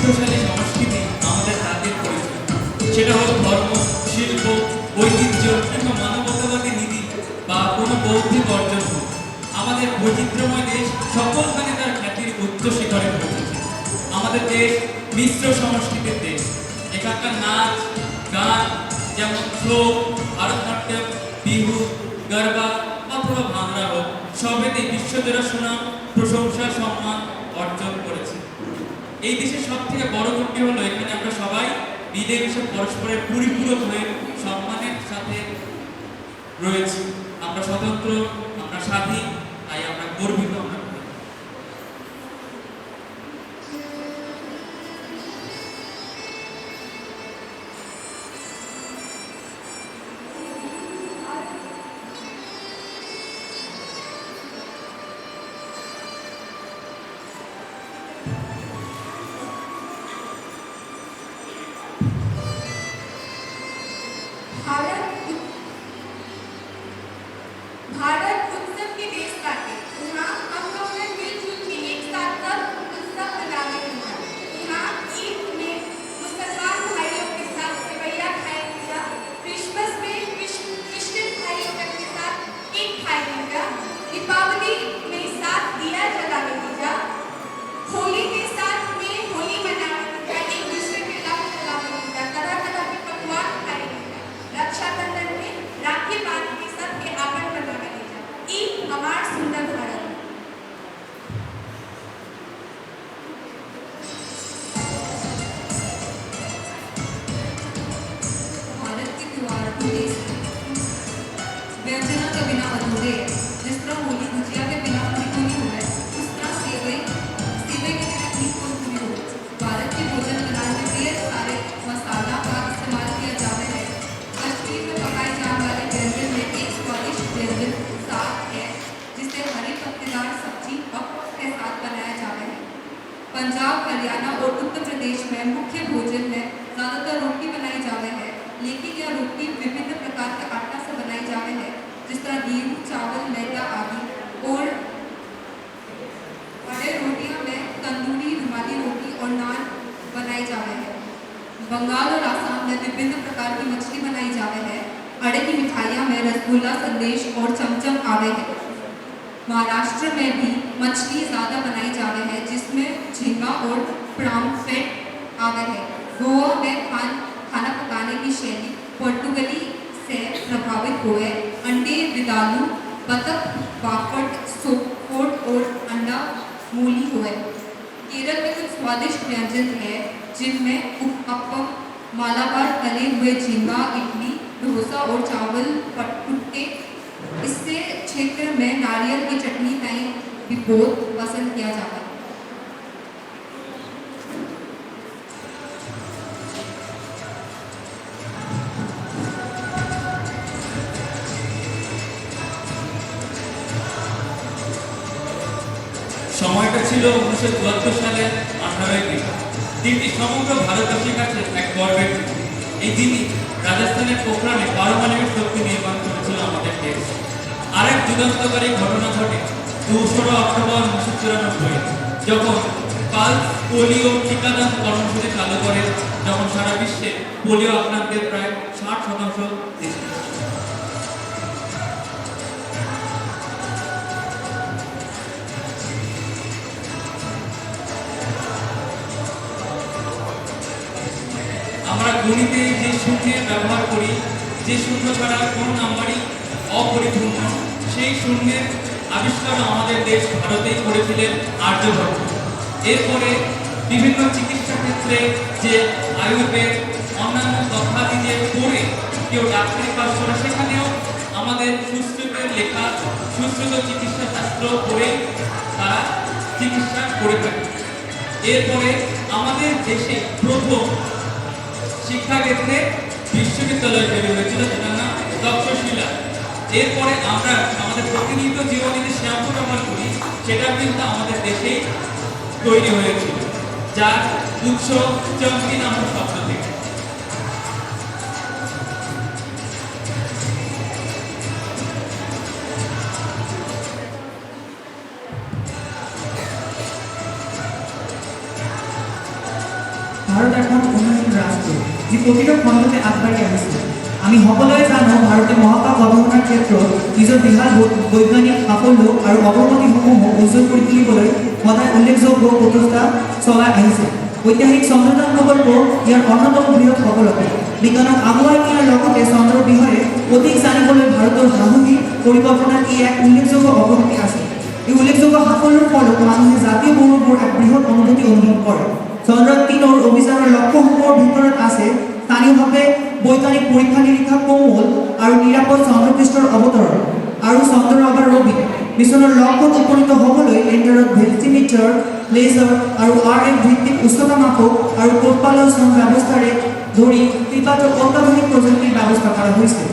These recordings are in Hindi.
সমৃদ্ধশালী সংস্কৃতি আমাদের জাতির পরিচয়। সেটা হোক ধর্ম, শিল্প, ঐতিহ্য কিংবা মানবতাবাদী নীতি বা কোনো বৌদ্ধিক অর্জন হোক, আমাদের বৈচিত্র্যময় দেশ সকলখানে তার খ্যাতির উচ্চ শিখরে পৌঁছেছে। আমাদের দেশ মিশ্র সংস্কৃতির দেশ। এখানকার নাচ গান যেমন ফ্লোক, ভারতনাট্যম, বিহু, গরবা অথবা ভাংড়া হোক, সবেতেই বিশ্বজোড়া সুনাম, প্রশংসা, সম্মান অর্জন করেছে। এই দেশের সব থেকে বড় গুণটি হলো এখানে আমরা সবাই মিলেমিশে পরস্পরের পরিপূরক হয়ে সম্মানের সাথে রয়েছি। আমরা স্বতন্ত্র, আমরা স্বাধীন, তাই আমরা গর্বিত। আমরা भारत भारत उत्सव के देश बाटे। यहाँ हम लोग ने मिलजुल के एक साथ कर उत्सव मनावे हैं। यहाँ ईद में मुसलमान भाइयों के साथ सेवैया खाएंगे, क्रिसमस में क्रिश्चियन भाइयों के साथ केक खाएंगे, दीपावली में साथ दिया जलावेंगे, होली के साथ में होली मनावेंगे, एक दूसरे के रंग लगावेंगे, तरह तरह के पकवान खाएंगे, रक्षाबंधन में राखी बांध के साथ के आपन बनावेंगे। ईद हमार सुंदर भारत। भारत के त्योहार देश व्यंजना के बिना अधूरे है। जिस तरह होली गुजिया के बिना पूरी पूरी हो गए, उस तरह सेवई के बिना ईद को पूरी हो। भारत के भोजन बनाने में ढेर सारे मसाला का इस्तेमाल किया जाता है। कश्मीर में पकाए जाने वाले व्यंजन में एक स्वादिष्ट व्यंजन साग है, जिसे हरी पत्तेदार सब्जी वक्त के साथ बनाया जाता है। पंजाब, हरियाणा और उत्तर प्रदेश में मुख्य भोजन में ज़्यादातर रोटी बनाई जाती है, लेकिन यह रोटी विभिन्न प्रकार के आटा से बनाई जाती है, जिस तरह गेहूँ, चावल, मैदा आदि। और बड़े रोटियों में तंदूरी, रुमाली रोटी और नान बनाई जाती है। बंगाल और आसाम में विभिन्न प्रकार की मछली बनाई जाती है। अड़े की मिठाइयाँ में रसगुल्ला, संदेश और चमचम आवे है। महाराष्ट्र में भी मछली ज़्यादा बनाई जाती है, जिसमें झींगा और पॉम्फ्रेट आवे है। गोवा में खाना पकाने की शैली पोर्तुगली से प्रभावित हुए। अंडे, विदालू, बतख, बाफट, सोपोट और अंडा मूली हुए। केरल में कुछ स्वादिष्ट व्यंजन है, जिनमें अप्पम, मालाबार तले हुए झींगा, इडली, डोसा और चावल पट्टे। इससे क्षेत्र में नारियल की चटनी कहीं भी बहुत पसंद किया जाता है। সময়টা ছিল 1974 সালের 18 মে। দিনটি সমগ্র ভারতবাসীর কাছে এক গর্বের দিন। এই দিনই রাজস্থানের পোখরানে পারমাণবিক শক্তি নির্মাণ করেছিল আমাদের দেশ। আরেক যুগান্তকারী ঘটনা ঘটে 2 অক্টোবর 1994, যখন পালস পোলিও টিকাদান কর্মসূচি চালু করে, যখন সারা বিশ্বে পোলিও আক্রান্তের প্রায় 60% দেশ। আমরা গণিতে যে শূন্যের ব্যবহার করি, যে শূন্য ছাড়া কোনো নাম্বারই অপরিপূর্ণ, সেই শূন্যের আবিষ্কার আমাদের দেশ ভারতেই করেছিলেন আর্যভট্ট। এরপরে বিভিন্ন চিকিৎসা ক্ষেত্রে যে আয়ুর্বেদ, অন্যান্য তথ্যাদি যে পড়ে কেউ ডাক্তারি পাস করে, সেখানেও আমাদের সুশ্রুতের লেখা সুশ্রুত চিকিৎসা শাস্ত্র পড়ে তারা চিকিৎসা করে থাকে। এরপরে আমাদের দেশে প্রথম শিক্ষাক্ষেত্রে বিশ্ববিদ্যালয় তৈরি হয়েছিল, যেটার নাম তক্ষশিলা। এরপরে আমরা আমাদের প্রতিনিয়ত জীবনে যে শ্যাম্পু ব্যবহার করি, সেটা কিন্তু আমাদের দেশেই তৈরি হয়েছিল, যার উৎস চম্পি নামক শব্দ থেকে। ভাৰত এখন উন্নয়ন ৰাষ্ট্ৰ যি প্ৰতিটো খণ্ডতে আগবাঢ়ি আহিছে। আমি সকলোৱে জানো ভাৰতে মহাকাশ গৱেষণাৰ ক্ষেত্ৰত নিজৰ বিশাল বৈজ্ঞানিক সাফল্য আৰু অগ্ৰগতিসমূহ উজ্জ্বল কৰি তুলিবলৈ সদায় উল্লেখযোগ্য প্ৰচেষ্টা চলাই আহিছে। ঐতিহাসিক চন্দ্ৰযান প্ৰকল্প ইয়াৰ অন্যতম বৃহৎ সফলতা। বিজ্ঞানক আগুৱাই নিয়াৰ লগতে চন্দ্ৰৰ বিষয়ে অধিক জানিবলৈ ভাৰতৰ সাহসী পৰিকল্পনাত ই এক উল্লেখযোগ্য অগ্ৰগতি আছে। এই উল্লেখযোগ্য সাফল্যৰ ফলত মানুহে জাতীয় গৌৰৱৰ এক বৃহৎ অনুভূতি অনুভৱ কৰে। চন্দ্ৰযান-3 অভিযানৰ লক্ষ্যসমূহৰ ভিতৰত আছে স্থানীয়ভাৱে বৈজ্ঞানিক পৰীক্ষা নিৰীক্ষা, কোমল আৰু নিৰাপদ চন্দ্ৰপৃষ্ঠৰ অৱতৰণ আৰু চন্দ্ৰৰ অভাৰ ৰবি মিছনৰ লক্ষ্যত উপনীত হ'বলৈ লেণ্ডাৰত ভেলচিমিটাৰ, লেজাৰ আৰু RF ভিত্তিক উচ্চতা মাপক আৰু প্ৰপালচন ব্যৱস্থাৰে ধৰি কেইবাটাও অত্যাধুনিক প্ৰযুক্তিৰ ব্যৱস্থা কৰা হৈছে।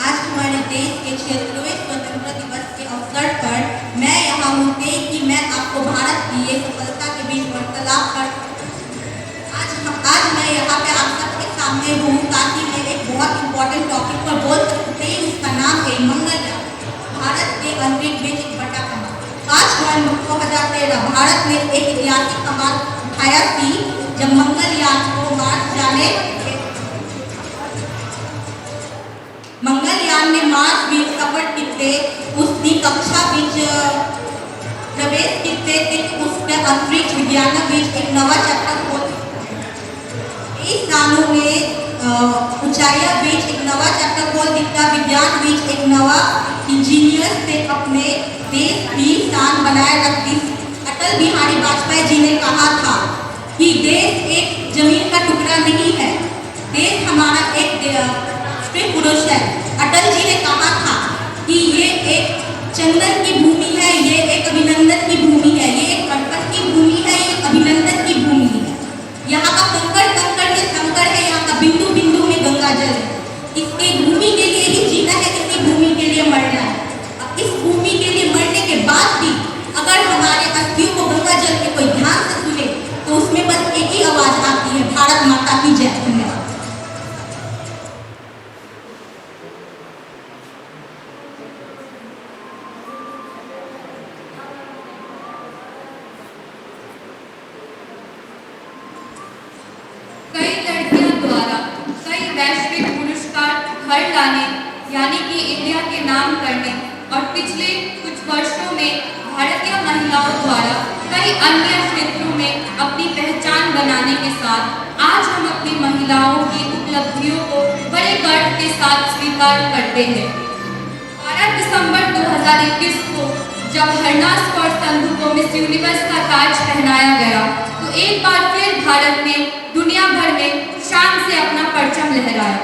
आज हमारे देश के 76वें स्वतंत्रता दिवस के अवसर पर मैं यहाँ हूँ कि मैं आपको भारत की ये सफलता के बीच वार्तालाप कर आज मैं यहाँ पे आप सबके सामने हूँ ताकि मैं एक बहुत इंपॉर्टेंट टॉपिक पर बोल सकते हैं जिसका नाम है मंगलयान, भारत के अंतरिक्ष में एक बड़ा कमाल। 5 जनवरी 2013 भारत ने एक ऐतिहासिक कमाल उठाया थी जब मंगलयान को मार्स जाने मंगलयान ने मार्स बीच सफर किते उसकी कक्षा बीच प्रवेश किते उसके अंतरिक्ष विज्ञान बीच एक नवा चैप्टर खोल इस सालों में ऊंचाइयां बीच एक नवा चैप्टर खोल दिखता विज्ञान बीच एक नवा इंजीनियर से अपने देश की शान बनाए रखती। अटल बिहारी वाजपेयी जी ने कहा था कि देश एक जमीन का टुकड़ा नहीं है, देश हमारा एक स्त्री पुरुष है। अटल जी ने कहा था कि ये एक चंदन की भूमि है, ये एक अभिनंदन की भूमि है, ये एक गणपत की भूमि है, ये अभिनंदन की भूमि है। यहाँ का कंकड़ कंकड़ में शंकर है, यहाँ का बिंदु बिंदु में गंगा जल है। इसकी भूमि के लिए ही जीना है, इसी भूमि के लिए मरना है। इस भूमि के लिए मरने के बाद भी अगर हमारे अस्थियों को गंगा जल के कोई ध्यान से सुने तो उसमें बस एक ही आवाज आती है, भारत माता की जय। धन्यवाद। कई लड़कियों द्वारा कई वैश्विक पुरस्कार घर लाने यानी कि इंडिया के नाम करने और पिछले कुछ वर्षों में भारतीय महिलाओं द्वारा कई अन्य क्षेत्रों में अपनी पहचान बनाने के साथ आज हम अपनी महिलाओं की उपलब्धियों को बड़े गर्व के साथ स्वीकार करते हैं। 12 दिसंबर 2021 को जब हरनाज कौर संधू को मिस यूनिवर्स का ताज पहनाया गया तो एक बार फिर भारत ने दुनिया भर में शान से अपना परचम लहराया।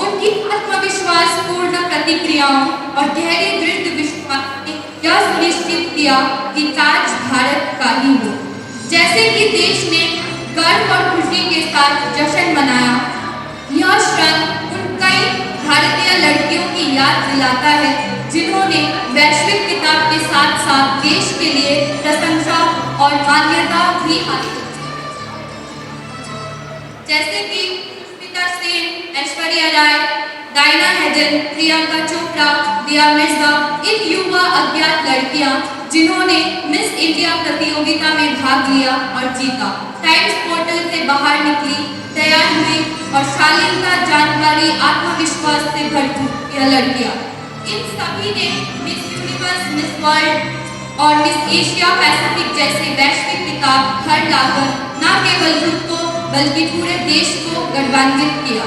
उनकी आत्मविश्वास पूर्ण प्रतिक्रियाओं और गहरे दृढ़ विश्वास ने यह सुनिश्चित किया कि ताज भारत का ही हो। जैसे कि देश ने गर्व और खुशी के साथ जश्न मनाया, यह क्षण उन कई भारतीय लड़कियों की याद दिलाता है जिन्होंने वैश्विक किताब के साथ साथ देश के लिए प्रशंसा और मान्यता भी हासिल की। जैसे कि स्मिता सेन, ऐश्वर्या राय, डायना हैडन, प्रियंका चोपड़ा, दिया मिर्जा, इन युवा अज्ञात लड़कियां जिन्होंने मिस इंडिया प्रतियोगिता में भाग लिया और जीता, टाइम्स पोर्टल से बाहर निकली, तैयार हुई और शालीनता, जानकारी, आत्मविश्वास से भरपूर यह लड़कियां इन सभी ने मिस यूनिवर्स, मिस वर्ल्ड और मिस एशिया पैसिफिक जैसे वैश्विक खिताब घर लाकर न केवल खुद को बल्कि पूरे देश को गौरवान्वित किया।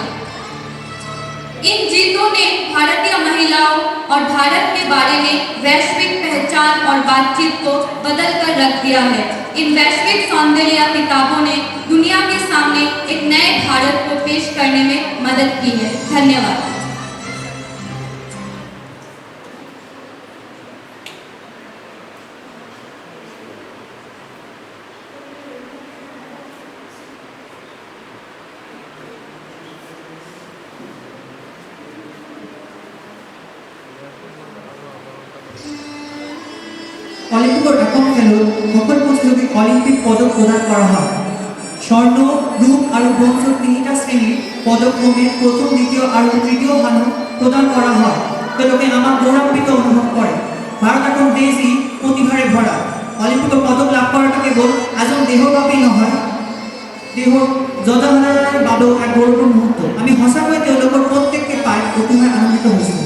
इन जीतों ने भारतीय महिलाओं और भारत के बारे में वैश्विक पहचान और बातचीत को बदल कर रख दिया है। इन वैश्विक सौंदर्य किताबों ने दुनिया के सामने एक नए भारत को पेश करने में मदद की है। धन्यवाद। অলিম্পিকৰ একক খেলত সকল প্ৰতিযোগীক অলিম্পিক পদক প্ৰদান কৰা হয়। স্বৰ্ণ, ৰূপ আৰু ব্ৰঞ্জৰ 3টা শ্ৰেণীত পদক্রমে প্রথম দ্বিতীয় আর তৃতীয় স্থান প্রদান করা হয় তেওঁলোকে আমাক গৌৰৱান্বিত অনুভৱ কৰে। ভাৰত এখন দেশ যি প্ৰতিভাৰে ভৰা। অলিম্পিকৰ পদক লাভ কৰাটো কেৱল এজন দেশৰ বাবেই নহয়, দেশৰ জনসাধাৰণৰ বাবেও এক গৌৰৱৰ মুহূৰ্ত। আমি সঁচাকৈ তেওঁলোকৰ প্ৰত্যেককে পাই অতিশয় আনন্দিত হৈছোঁ।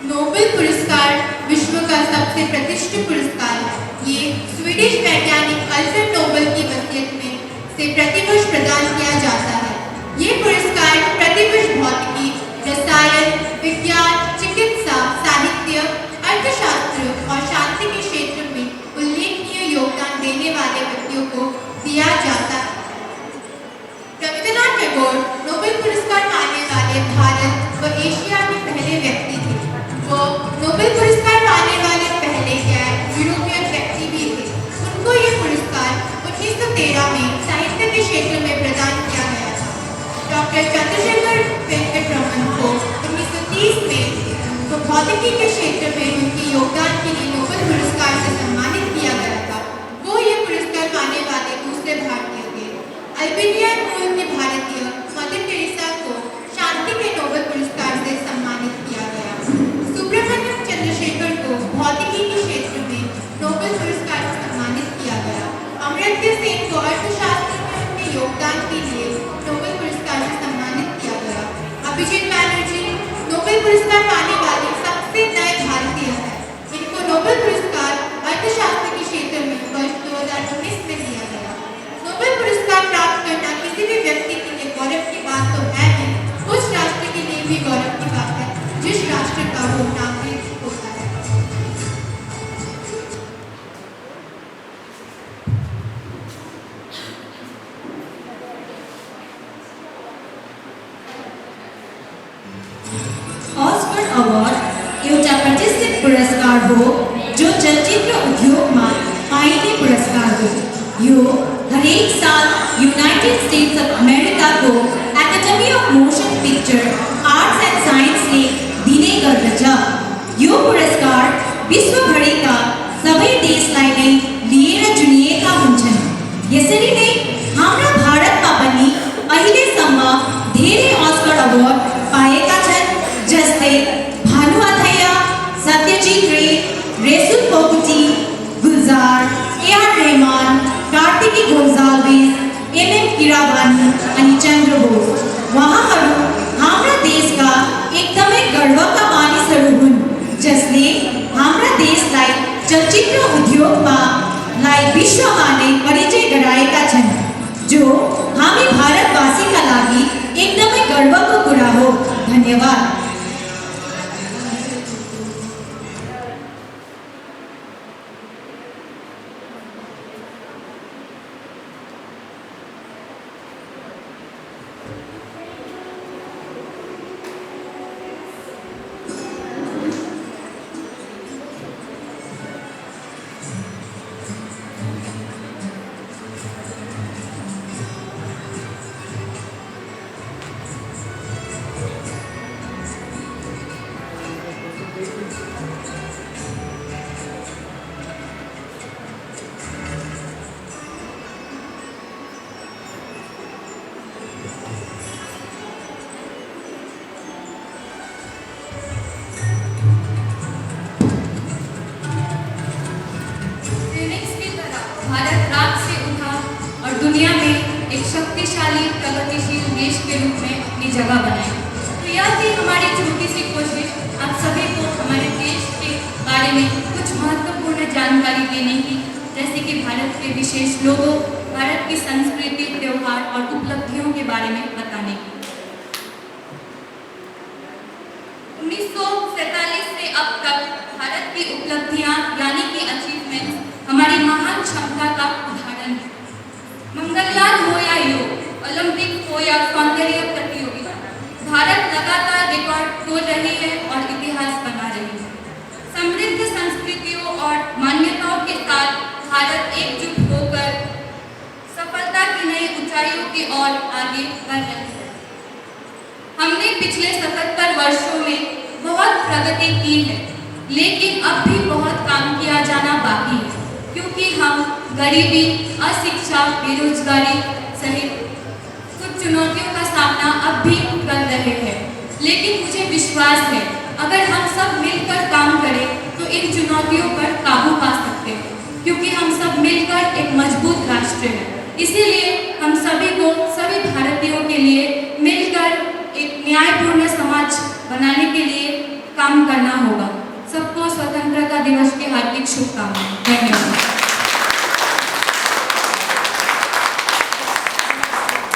नोबेल पुरस्कार विश्व का सबसे प्रतिष्ठित पुरस्कार है। ये स्वीडिश वैज्ञानिक अल्फ्रेड नोबेल की वसीयत में से प्रतिवर्ष प्रदान किया जाता है। ये पुरस्कार प्रतिवर्ष भौतिकी, रसायन विज्ञान, चिकित्सा, साहित्य, अर्थशास्त्र और शांति के क्षेत्र में उल्लेखनीय योगदान देने वाले व्यक्तियों को दिया जाता है। रविंद्रनाथ टैगोर नोबेल पुरस्कार पाने वाले भारत व एशिया के पहले व्यक्ति थे। वो नोबेल पुरस्कार पाने वाले पहले गैर यूरोपियन व्यक्ति भी थे। उनको ये पुरस्कार 1913 में साहित्य के क्षेत्र में प्रदान किया गया था। डॉक्टर चंद्रशेखर वेंकट रमन को 1930 में तो भौतिकी के क्षेत्र में उनके योगदान के लिए नोबेल पुरस्कार से सम्मानित किया गया था। वो ये पुरस्कार पाने वाले दूसरे भारतीय थे। अल्बेनिया मूल के भारतीय मदर टेरेसा को शांति के नोबेल पुरस्कार से सम्मानित किया गया। सुब्रमण्यम चंद्रशेखर को भौतिकी के क्षेत्र में नोबेल पुरस्कार से सम्मानित किया गया। अमर्त्य सेन को अर्थशास्त्र में उनके योगदान के लिए नोबेल पुरस्कार से सम्मानित किया गया। अभिजीत बैनर्जी नोबेल पुरस्कार पाने वाले सबसे नए भारतीय हैं। इनको नोबेल पुरस्कार अर्थशास्त्र के क्षेत्र में वर्ष 2019 में दिया गया। नोबेल पुरस्कार प्राप्त करना किसी भी व्यक्ति के लिए गौरव की बात तो है ही, उस राष्ट्र के लिए भी गौरव की बात है जिस राष्ट्र का वो नागरिक होता है। ऑस्कर अवार्ड एउटा प्रतिष्ठित पुरस्कार हो जो चलचित्र उद्योगमा पाइने पुरस्कार हो। यो हरेक साल यूनाइटेड स्टेट्स अफ अमेरिका को Academy of Motion Picture Arts and साइन्सले दिने गर्दछ। यो पुरस्कार विश्वभरिका सबै देशलाई नै लिएर चुनिएका हुन्छन्। यसरी नै हाम्रा भारतमा पनि अहिलेसम्म धेरै ऑस्कर अवार्ड पाएका छन्, जस्तै भानु अथैया, सत्यजीत रे, रेसुल पोकुटी, गुलजार, ए.आर. रहमान, कार्तिकी गोन्जाल्विस, एम.एम. किरावानी अनि चन्द्र बोस। उहाँहरू हाम्रा देशका एकदमै गर्वका मानिसहरू हुन्, जसले हाम्रा देशलाई चलचित्र उद्योगमा विश्वमा नै परिचय गराएका छन्, जो हामी भारतवासीका लागि एकदमै गर्वको कुरा हो। धन्यवाद। भारत रात से उठा और दुनिया में एक शक्तिशाली प्रगतिशील देश के रूप में अपनी जगह बनाई। तो यह थी हमारी छोटी सी कोशिश आप सभी को हमारे देश के बारे में कुछ महत्वपूर्ण जानकारी देने की, जैसे कि भारत के विशेष लोगों, भारत की संस्कृति, त्योहार और उपलब्धियों के बारे में बताने की। 1947 से अब तक भारत की उपलब्धियां यानी कि अचीवमेंट हमारी महान क्षमता का उदाहरण है। मंगलयान हो या योग, ओलंपिक हो या सौंदर्य प्रतियोगिता, भारत लगातार रिकॉर्ड तोड़ रही है और इतिहास बना रही है। समृद्ध संस्कृतियों और मान्यताओं के साथ भारत एकजुट होकर ऊंचाइयों की ओर आगे बढ़ रहे हैं। हमने पिछले 77 वर्षों में बहुत प्रगति की है, लेकिन अब भी बहुत काम किया जाना बाकी है, क्योंकि हम गरीबी, अशिक्षा, बेरोजगारी सहित कुछ चुनौतियों का सामना अब भी कर रहे हैं। लेकिन मुझे विश्वास है, अगर हम सब मिलकर काम करें तो इन चुनौतियों पर काबू पा सकते हैं, क्योंकि हम सब मिलकर एक मजबूत राष्ट्र हैं। इसीलिए हम सभी को, सभी भारतीयों के लिए मिलकर एक न्यायपूर्ण समाज बनाने के लिए काम करना होगा। सबको स्वतंत्रता दिवस की हार्दिक शुभकामनाएं। धन्यवाद।